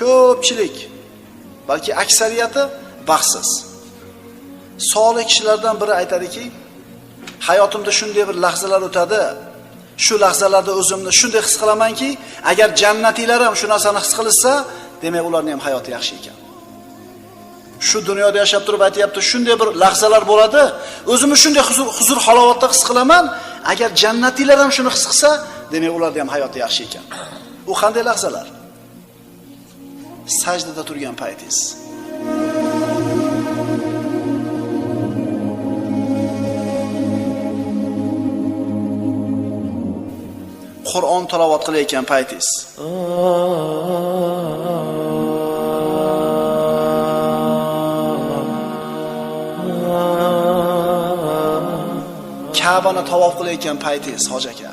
ko'pchilik, balki aksariyati baxtsiz. Solih kishilardan biri aytadiki, hayotimda shunday bir lahzalar o'tadi, shu lahzalarda o'zimni shunday his qilamanki, agar jannatiylar ham shu narsani his qilsa, demak ularning ham hayoti yaxshi ekan. Shu dunyoda yashab turib aytayapti, shunday bir lahzalar bo'ladi, o'zimni shunday huzur halovatda his qilaman, agar jannatiylar ham shuni his qilsa, demak ularning ham hayoti yaxshi ekan. U qanday lahzalar? Sajdada turgan paytingiz. Qur'on tilovat qilayotgan paytingiz. Ka'bani tavof qilayotgan paytingiz, hoji aka.